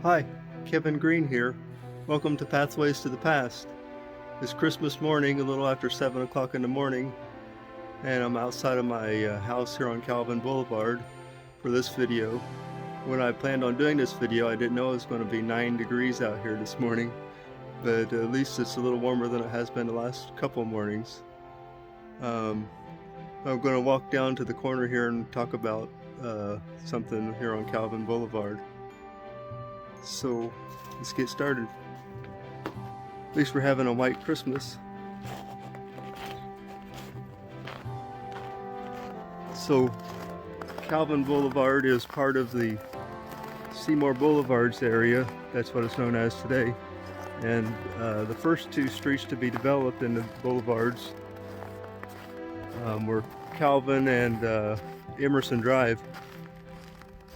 Hi, Kevin Greene here. Welcome to Pathways to the Past. It's Christmas morning, a little after 7 o'clock in the morning, and I'm outside of my house here on Calvin Boulevard for this video. When I planned on doing this video, I didn't know it was going to be 9 degrees out here this morning, but at least it's a little warmer than it has been the last couple mornings. I'm going to walk down to the corner here and talk about something here on Calvin Boulevard. So let's get started. At least we're having a white Christmas. So Calvin Boulevard is part of the Seymour Boulevards area. That's what it's known as today. And the first two streets to be developed in the boulevards were Calvin and Emerson Drive.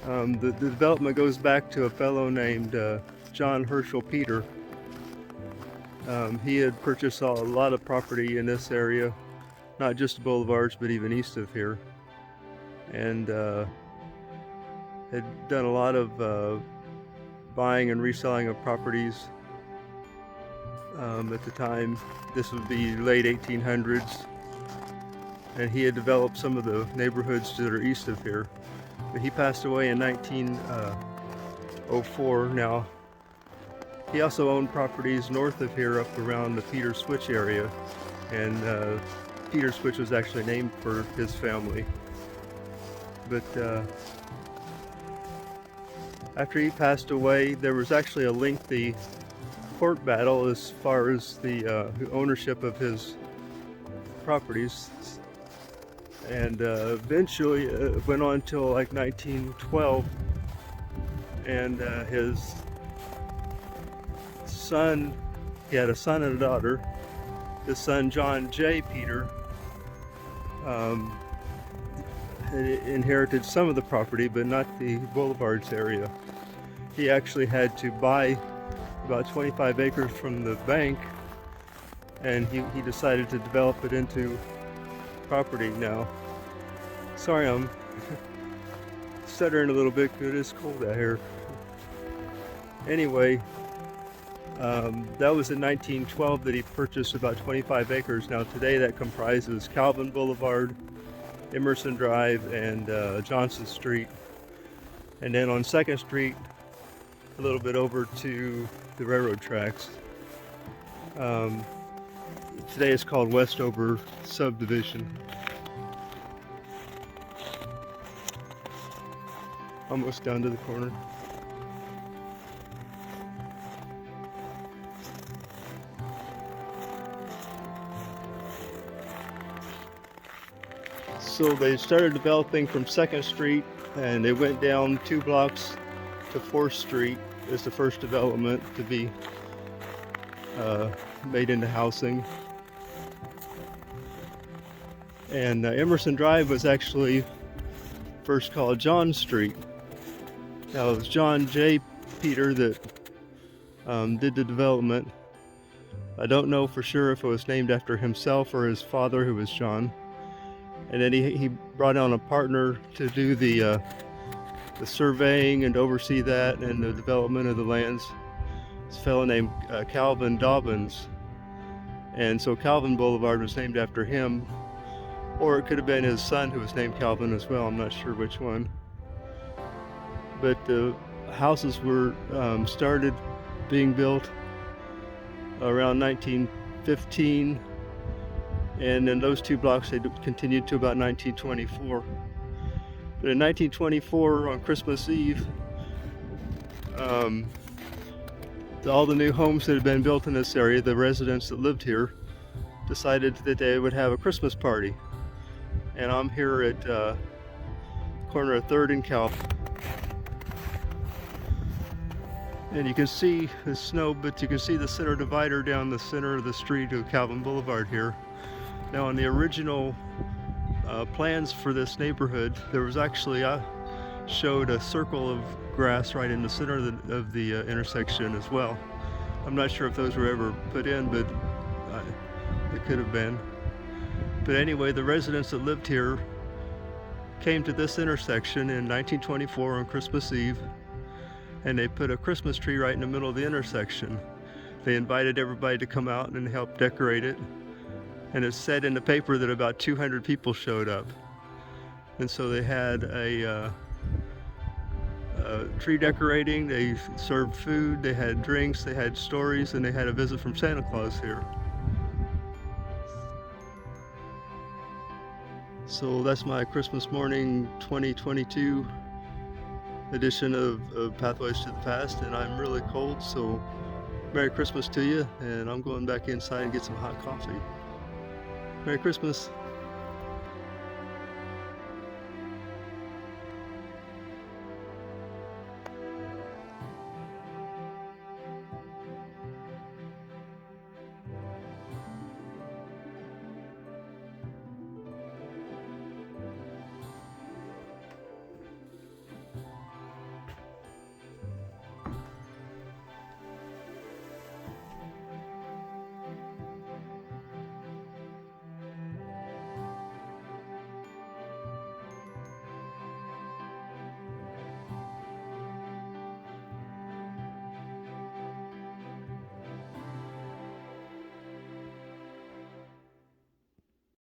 The development goes back to a fellow named John Herschel Peter. He had purchased a lot of property in this area, not just the boulevards, but even east of here, and had done a lot of buying and reselling of properties. At the time, this would be late 1800s, and he had developed some of the neighborhoods that are east of here. But he passed away in 1904. Now, he also owned properties north of here up around the Peter Switch area, and Peter Switch was actually named for his family. But after he passed away, there was actually a lengthy court battle as far as the ownership of his properties. And eventually it went on till like 1912, and his son, he had a son and a daughter. His son John J. Peter inherited some of the property, but not the boulevards area. He actually had to buy about 25 acres from the bank, and he decided to develop it into property now. Sorry, I'm stuttering a little bit because it is cold out here. Anyway, that was in 1912 that he purchased about 25 acres. Now today that comprises Calvin Boulevard, Emerson Drive, and Johnson Street. And then on 2nd Street, a little bit over to the railroad tracks. Today it's called Westover Subdivision. Almost down to the corner. So they started developing from 2nd Street, and they went down 2 blocks to 4th Street as the first development to be made into housing. And Emerson Drive was actually first called John Street. Now it was John J. Peter that did the development. I don't know for sure if it was named after himself or his father, who was John. And then he brought on a partner to do the surveying and oversee that and the development of the lands. This fellow named Calvin Dobbins. And so Calvin Boulevard was named after him, or it could have been his son who was named Calvin as well. I'm not sure which one. But the houses were started being built around 1915, and in those 2 blocks they continued to about 1924. But in 1924, on Christmas Eve, all the new homes that had been built in this area, the residents that lived here, decided that they would have a Christmas party. And I'm here at corner of 3rd and Calvin. And you can see the snow, but you can see the center divider down the center of the street of Calvin Boulevard here. Now, on the original plans for this neighborhood, there was actually, I showed a circle of grass right in the center of the intersection as well. I'm not sure if those were ever put in, but it could have been. But anyway, the residents that lived here came to this intersection in 1924 on Christmas Eve, and they put a Christmas tree right in the middle of the intersection. They invited everybody to come out and help decorate it, and it said in the paper that about 200 people showed up. And so they had a tree decorating, they served food, they had drinks, they had stories, and they had a visit from Santa Claus here. So that's my Christmas morning 2022 edition of Pathways to the Past, and I'm really cold, so Merry Christmas to you, and I'm going back inside and get some hot coffee. Merry Christmas.